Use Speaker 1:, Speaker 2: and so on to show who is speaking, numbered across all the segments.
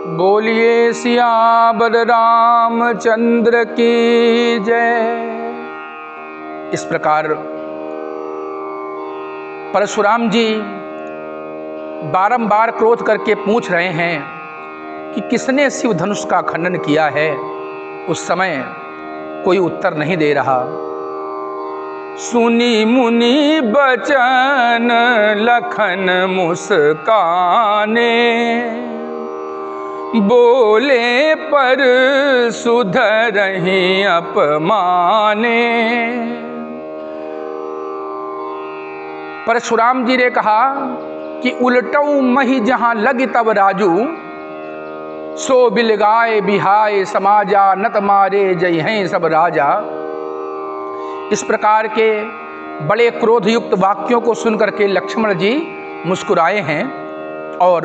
Speaker 1: बोलिए सियावर रामचंद्र की जय। इस प्रकार परशुराम जी बारंबार क्रोध करके पूछ रहे हैं कि किसने शिव धनुष का खंडन किया है। उस समय कोई उत्तर नहीं दे रहा। सुनी मुनि बचन लखन मुस्काने, बोले पर सुधरहि अपमाने। परशुराम जी ने कहा कि उलटऊ मही जहां लगी तब राजू, सो बिलगाए बिहाय समाजा नत मारे जय हैं सब राजा। इस प्रकार के बड़े क्रोधयुक्त वाक्यों को सुनकर के लक्ष्मण जी मुस्कुराए हैं और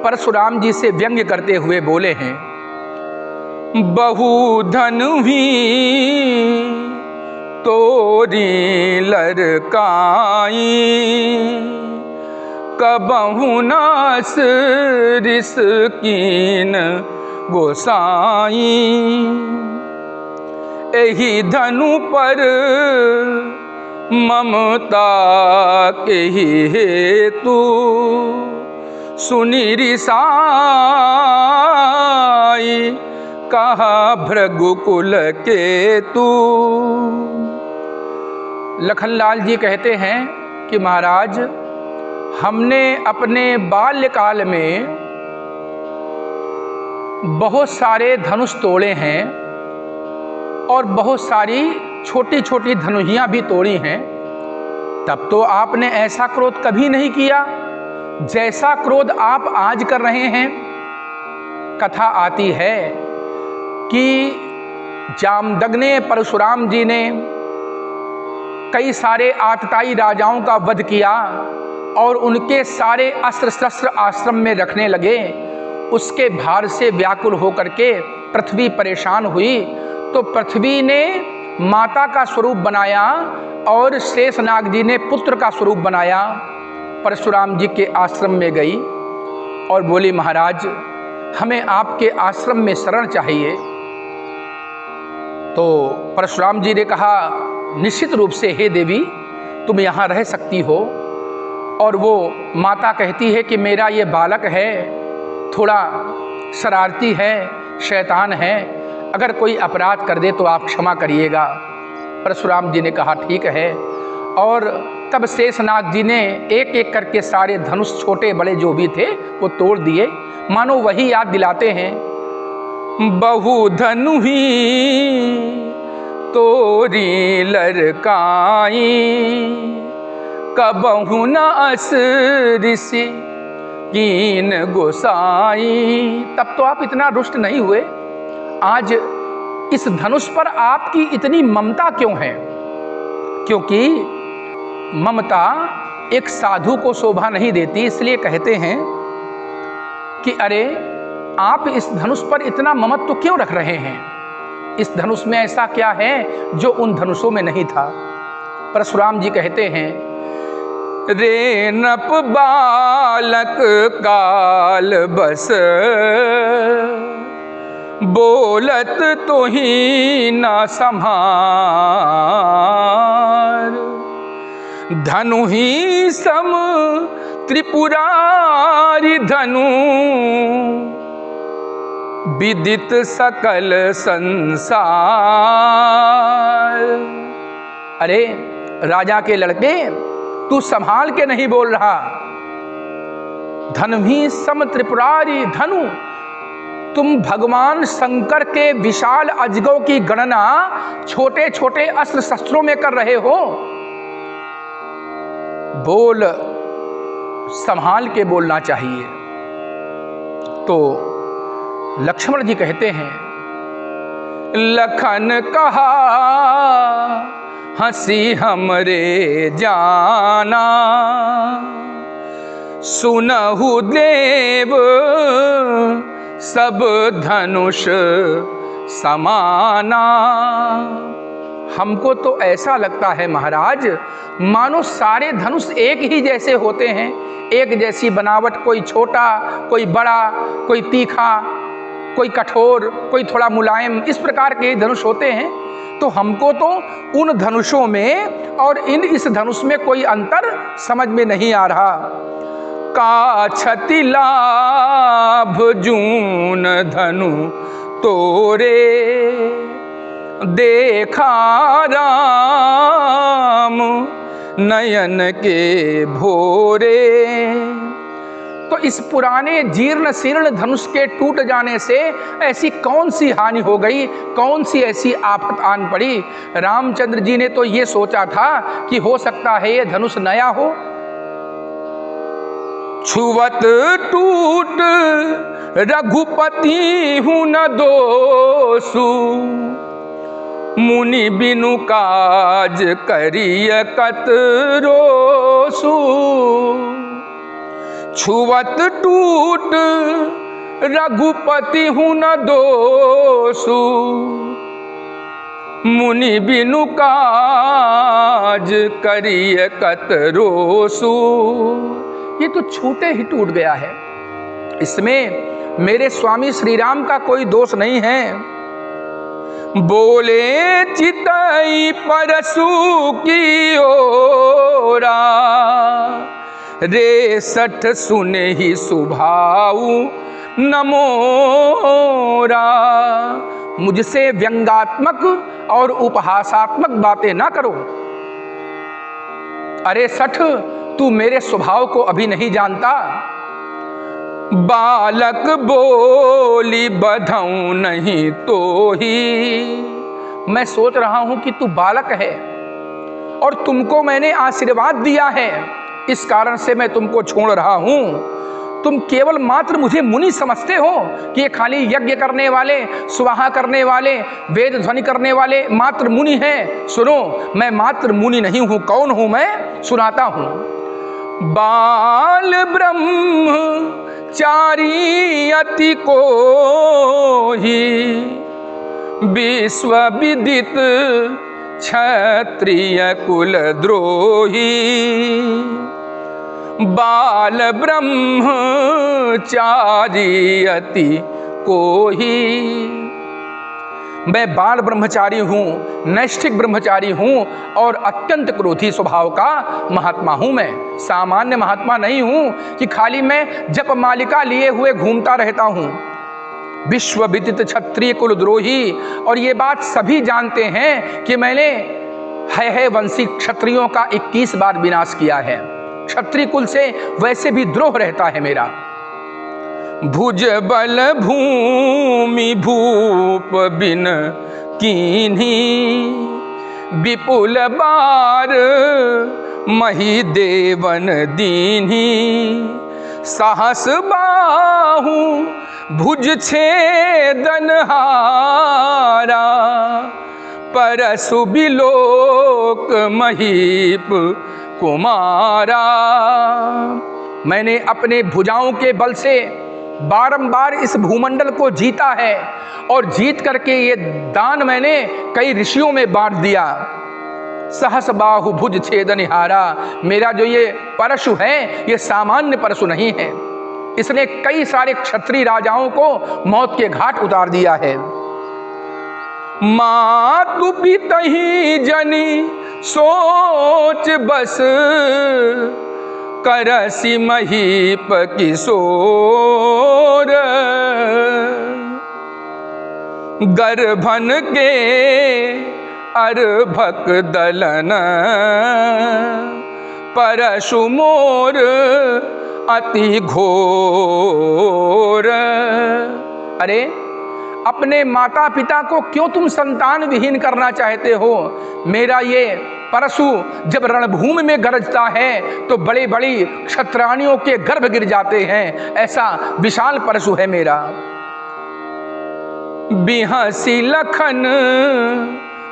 Speaker 1: परशुराम जी से व्यंग्य करते हुए बोले हैं, बहु धनुहि तोरी लरकाई, कबहु नास रिस कीन गोसाई। एहि धनु पर ममता के हेतु, सुनि रिसाई कहा भृगुकुल केतु। लखनलाल जी कहते हैं कि महाराज, हमने अपने बाल्यकाल में बहुत सारे धनुष तोड़े हैं और बहुत सारी छोटी छोटी धनुहियाँ भी तोड़ी हैं। तब तो आपने ऐसा क्रोध कभी नहीं किया जैसा क्रोध आप आज कर रहे हैं। कथा आती है कि जामदग्ने परशुराम जी ने कई सारे आतताई राजाओं का वध किया और उनके सारे अस्त्र शस्त्र आश्रम में रखने लगे। उसके भार से व्याकुल होकर के पृथ्वी परेशान हुई तो पृथ्वी ने माता का स्वरूप बनाया और शेषनाग जी ने पुत्र का स्वरूप बनाया। परशुराम जी के आश्रम में गई और बोली, महाराज हमें आपके आश्रम में शरण चाहिए। तो परशुराम जी ने कहा, निश्चित रूप से हे देवी, तुम यहाँ रह सकती हो। और वो माता कहती है कि मेरा ये बालक है, थोड़ा शरारती है, शैतान है, अगर कोई अपराध कर दे तो आप क्षमा करिएगा। परशुराम जी ने कहा ठीक है। और तब शेषनाग जी ने एक एक करके सारे धनुष छोटे बड़े जो भी थे वो तोड़ दिए, मानो वही याद दिलाते हैं। बहु धनुहि तोरी लरकाई, कबहु नास ऋषि कीन गोसाई। तब तो आप इतना रुष्ट नहीं हुए, आज इस धनुष पर आपकी इतनी ममता क्यों है? क्योंकि ममता एक साधु को शोभा नहीं देती। इसलिए कहते हैं कि अरे आप इस धनुष पर इतना ममत्व क्यों रख रहे हैं? इस धनुष में ऐसा क्या है जो उन धनुषों में नहीं था? परशुराम जी कहते हैं, रेनप बालक काल बस, बोलत तो ही ना संभार। धनु ही सम त्रिपुरारी धनु, विदित सकल संसार। अरे राजा के लड़के, तू संभाल के नहीं बोल रहा। धनु ही सम त्रिपुरारी धनु, तुम भगवान शंकर के विशाल अजगों की गणना छोटे छोटे अस्त्र शस्त्रों में कर रहे हो। बोल, संभाल के बोलना चाहिए। तो लक्ष्मण जी कहते हैं, लखन कहा हंसी हमरे जाना, सुनहु देव सब धनुष समाना। हमको तो ऐसा लगता है महाराज, मानो सारे धनुष एक ही जैसे होते हैं, एक जैसी बनावट, कोई छोटा, कोई बड़ा, कोई तीखा, कोई कठोर, कोई थोड़ा मुलायम, इस प्रकार के धनुष होते हैं। तो हमको तो उन धनुषों में और इस धनुष में कोई अंतर समझ में नहीं आ रहा। का छति लाभ जून धनु तोरे, देखा राम नयन के भोरे। तो इस पुराने जीर्ण शीर्ण धनुष के टूट जाने से ऐसी कौन सी हानि हो गई, कौन सी ऐसी आफत आन पड़ी? रामचंद्र जी ने तो ये सोचा था कि हो सकता है ये धनुष नया हो। छुवत टूट रघुपति हूँ न दोषु, मुनि बिनु काज करिय कत रोसु। छुवत टूट रघुपति हूँ न दोषु, मुनि बिनु काज करिय कत रोसु। ये तो छूटे ही टूट गया है, इसमें मेरे स्वामी श्री राम का कोई दोष नहीं है। बोले चितई परसु की ओरा, रे सठ सुने ही सुभाऊ नमोरा। मुझसे व्यंगात्मक और उपहासात्मक बातें ना करो। अरे सठ, तू मेरे स्वभाव को अभी नहीं जानता। बालक बोली बधऊं नहीं तो ही, मैं सोच रहा हूं कि तू बालक है और तुमको मैंने आशीर्वाद दिया है, इस कारण से मैं तुमको छोड़ रहा हूं। तुम केवल मात्र मुझे मुनि समझते हो कि ये खाली यज्ञ करने वाले, स्वाहा करने वाले, वेद ध्वनि करने वाले मात्र मुनि हैं। सुनो, मैं मात्र मुनि नहीं हूं। कौन हूं मैं? सुनाता हूं। बाल ब्रह्मचारी अति कोहि, विश्व विदित क्षत्रिय कुल द्रोही। बाल ब्रह्मचारी अति कोहि, मैं बाल ब्रह्मचारी हूँ, नैष्ठिक ब्रह्मचारी हूँ और अत्यंत क्रोधी स्वभाव का महात्मा हूँ। मैं सामान्य महात्मा नहीं हूँ कि खाली मैं जप मालिका लिए हुए घूमता रहता हूँ। विश्व विदित क्षत्रिय कुलद्रोही, और ये बात सभी जानते हैं कि मैंने है वंशी क्षत्रियों का 21 बार विनाश किया है। क्षत्रिय कुल से वैसे भी द्रोह रहता है मेरा। भुज बल भूमि भूप बिन कीन्ही, विपुल बार मही देवन दीन्ही। साहस बाहु भुज छेदन हारा, परसु बिलोक महीप कुमारा। मैंने अपने भुजाओं के बल से बारंबार इस भूमंडल को जीता है और जीत करके ये दान मैंने कई ऋषियों में बांट दिया। सहस बाहु भुज छेदनिहारा, मेरा जो ये परशु है ये सामान्य परशु नहीं है, इसने कई सारे क्षत्रिय राजाओं को मौत के घाट उतार दिया है। मातु पितहि जनी सोच बस, करसी महीप किशोर। गर्भन के अर्भक दलन, परशु मोर अति घोर। अरे अपने माता पिता को क्यों तुम संतान विहीन करना चाहते हो? मेरा ये परशु जब रणभूमि में गरजता है तो बड़े बड़ी क्षत्राणियों के गर्भ गिर जाते हैं, ऐसा विशाल परशु है मेरा। बिहसी लखन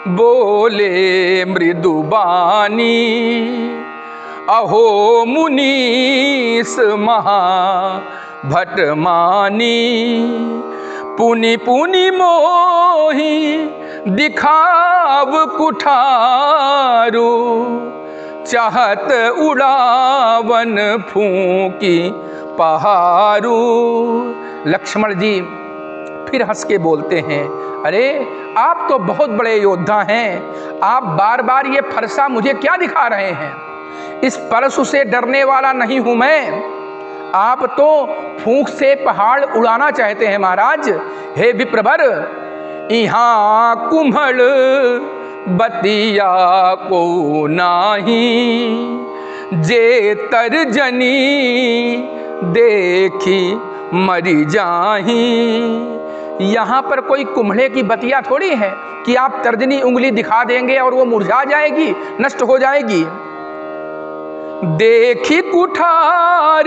Speaker 1: बोले मृदुबानी, अहो मुनीस महा भटमानी। पुनि पुनि मोहि दिखाव कुठारू, चाहत उड़ावन फूंकी पहारू। लक्ष्मण जी फिर हंस के बोलते हैं, अरे आप तो बहुत बड़े योद्धा हैं, आप बार बार ये फरसा मुझे क्या दिखा रहे हैं? इस परशु से डरने वाला नहीं हूं मैं, आप तो फूंक से पहाड़ उड़ाना चाहते हैं महाराज। हे विप्रवर, यहाँ कुम्हड़ बतिया को नाही, जे तर्जनी देखी मरी जाही। यहाँ पर कोई कुम्हड़े की बतिया थोड़ी है कि आप तर्जनी उंगली दिखा देंगे और वो मुरझा जाएगी, नष्ट हो जाएगी। देखी कुठार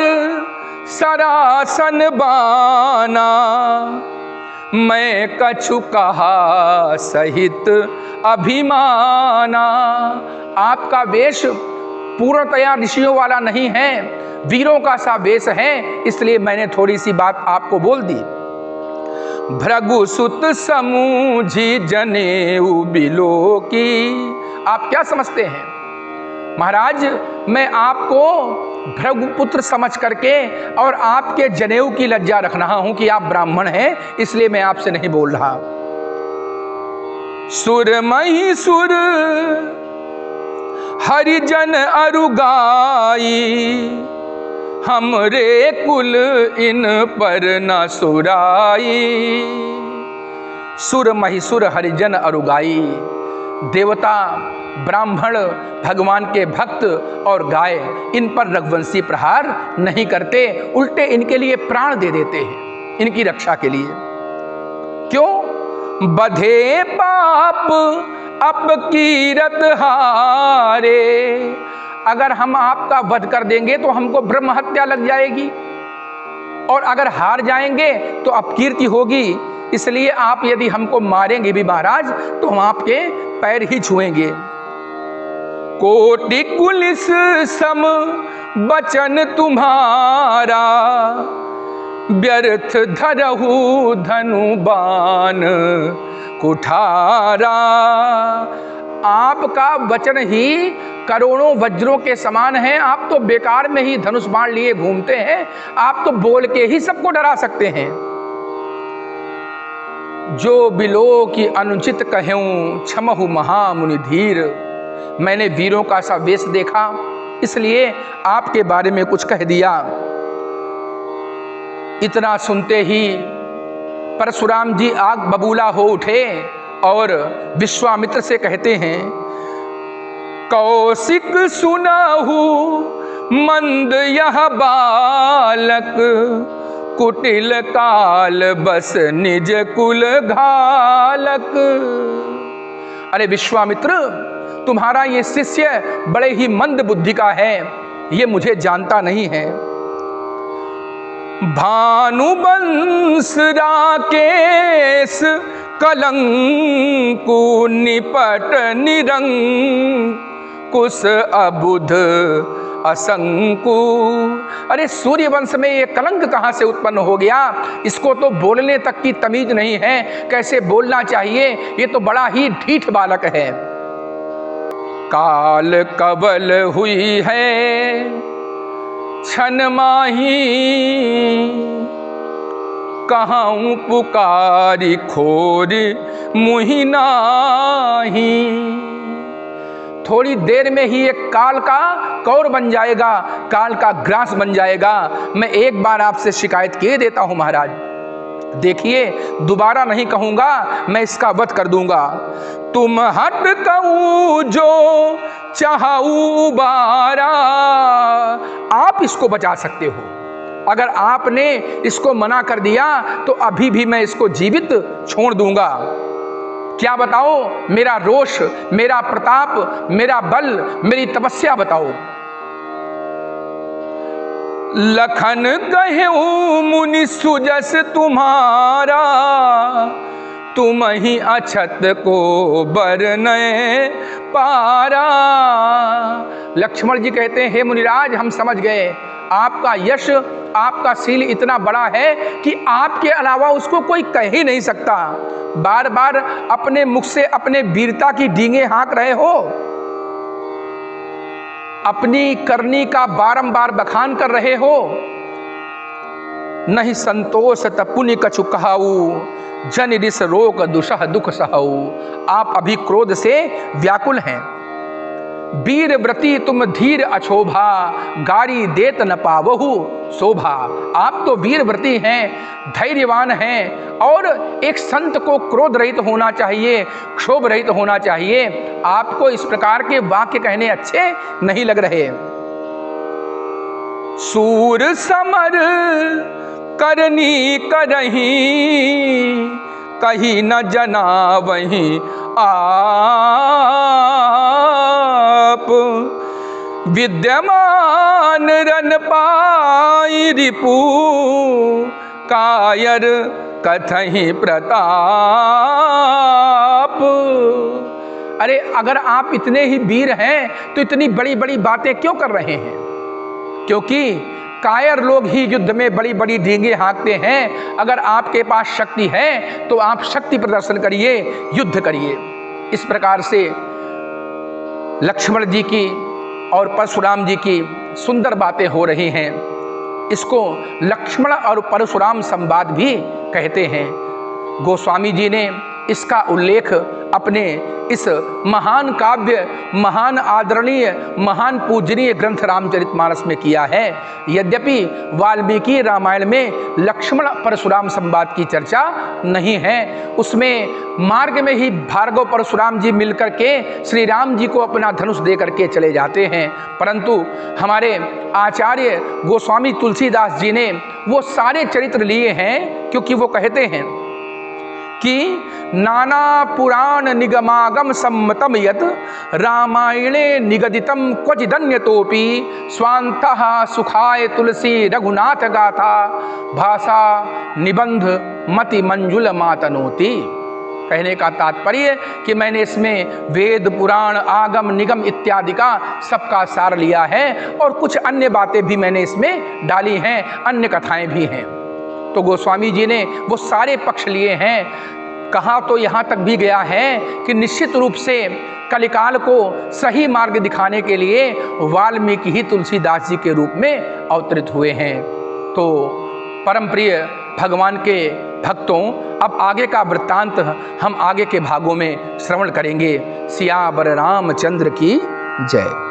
Speaker 1: सरासन बाना, मैं कछु कहा सहित अभिमाना। आपका वेश पूर्णतया ऋषियों वाला नहीं है, वीरों का सा वेश है, इसलिए मैंने थोड़ी सी बात आपको बोल दी। भृगुसुत समूझी जनेऊ बिलो की। आप क्या समझते हैं महाराज, मैं आपको भृगुपुत्र समझ करके और आपके जनेऊ की लज्जा रख रहा हूं कि आप ब्राह्मण हैं, इसलिए मैं आपसे नहीं बोल रहा। सुरमई सुर हरिजन अरुगाई, हमरे कुल इन पर न सुराई। सुर महिसुर हरिजन अरुगाई, देवता ब्राह्मण भगवान के भक्त और गाय इन पर रघुवंशी प्रहार नहीं करते, उल्टे इनके लिए प्राण दे देते हैं, इनकी रक्षा के लिए। क्यों? बधे पाप अपकीरत हारे। अगर हम आपका वध कर देंगे तो हमको ब्रह्म हत्या लग जाएगी, और अगर हार जाएंगे तो अपकीर्ति होगी। इसलिए आप यदि हमको मारेंगे भी महाराज तो हम आपके पैर ही छुएंगे। कोटि कुलिस सम बचन तुम्हारा, व्यर्थ धरहु धनु बाण कुठारा। आपका वचन ही करोड़ों वज्रों के समान है, आप तो बेकार में ही धनुष बाण लिए घूमते हैं, आप तो बोल के ही सबको डरा सकते हैं। जो बिलो की अनुचित कहूं क्षमहु महामुनि धीर। मैंने वीरों का सा वेश देखा, इसलिए आपके बारे में कुछ कह दिया। इतना सुनते ही परशुराम जी आग बबूला हो उठे और विश्वामित्र से कहते हैं, कौशिक सुनाहु मंद यह बालक, कुटिल काल बस निज कुल घालक। अरे विश्वामित्र, तुम्हारा ये शिष्य बड़े ही मंद बुद्धि का है, ये मुझे जानता नहीं है। भानुवंश राकेश कलंकु निपट निरंकुश अबुध असंकु। अरे सूर्यवंश में ये कलंक कहां से उत्पन्न हो गया? इसको तो बोलने तक की तमीज नहीं है, कैसे बोलना चाहिए, ये तो बड़ा ही ढीठ बालक है। काल कबल हुई है छन माही, कहाऊं पुकारी खोरी मुहि नाही। थोड़ी देर में ही एक काल का कौर बन जाएगा, काल का ग्रास बन जाएगा। मैं एक बार आपसे शिकायत किए देता हूं महाराज, देखिए दोबारा नहीं कहूंगा, मैं इसका वध कर दूंगा। तुम हट कहूं जो चाहूं बारा, आप इसको बचा सकते हो। अगर आपने इसको मना कर दिया तो अभी भी मैं इसको जीवित छोड़ दूंगा। क्या बताओ? मेरा रोष, मेरा प्रताप, मेरा बल, मेरी तपस्या बताओ। लखन कहूं मुनि सुजस तुम्हारा, तुम ही अछत को बरने पारा। लक्ष्मण जी कहते हैं, हे मुनिराज, हम समझ गए आपका यश आपका शील इतना बड़ा है कि आपके अलावा उसको कोई कह ही नहीं सकता। बार बार अपने मुख से अपने वीरता की डींगे हाँक रहे हो, अपनी करनी का बारंबार बखान कर रहे हो। नहीं संतोष तपुनि कछु कहाऊ, जन रिस रोग दुसह दुख सहऊ। आप अभी क्रोध से व्याकुल हैं। वीर व्रती तुम धीर अछोभा, गारी देत न पावहु शोभा। आप तो वीर व्रती हैं, धैर्यवान हैं, और एक संत को क्रोध रहित होना चाहिए, क्षोभ रहित होना चाहिए। आपको इस प्रकार के वाक्य कहने अच्छे नहीं लग रहे। सूर समर करनी करही, कहीं न जना वहीं आप। विद्यमान रन पाई रिपु, कायर कथहि प्रताप। अरे अगर आप इतने ही वीर हैं तो इतनी बड़ी बड़ी बातें क्यों कर रहे हैं? क्योंकि कायर लोग ही युद्ध में बड़ी बड़ी डींगे हाँकते हैं। अगर आपके पास शक्ति है तो आप शक्ति प्रदर्शन करिए, युद्ध करिए। इस प्रकार से लक्ष्मण जी की और परशुराम जी की सुंदर बातें हो रही हैं। इसको लक्ष्मण और परशुराम संवाद भी कहते हैं। गोस्वामी जी ने इसका उल्लेख अपने इस महान काव्य, महान आदरणीय, महान पूजनीय ग्रंथ रामचरितमानस में किया है। यद्यपि वाल्मीकि रामायण में लक्ष्मण परशुराम संवाद की चर्चा नहीं है, उसमें मार्ग में ही भार्गव परशुराम जी मिलकर के श्री राम जी को अपना धनुष दे करके चले जाते हैं। परंतु हमारे आचार्य गोस्वामी तुलसीदास जी ने वो सारे चरित्र लिए हैं, क्योंकि वो कहते हैं कि नाना पुराण निगमागम सम्मतम यत, रामायणे निगदितम क्वचिदन्यतोपि, स्वान्तः सुखाय तुलसी रघुनाथ गाथा, भाषा निबंध मति मंजुल मातनोति। कहने का तात्पर्य कि मैंने इसमें वेद पुराण आगम निगम इत्यादि का सबका सार लिया है, और कुछ अन्य बातें भी मैंने इसमें डाली हैं, अन्य कथाएं भी हैं। तो गोस्वामी जी ने वो सारे पक्ष लिए हैं। कहा तो यहाँ तक भी गया है कि निश्चित रूप से कलिकाल को सही मार्ग दिखाने के लिए वाल्मीकि ही तुलसीदास जी के रूप में अवतरित हुए हैं। तो परम प्रिय भगवान के भक्तों, अब आगे का वृत्तांत हम आगे के भागों में श्रवण करेंगे। सियावर रामचंद्र की जय।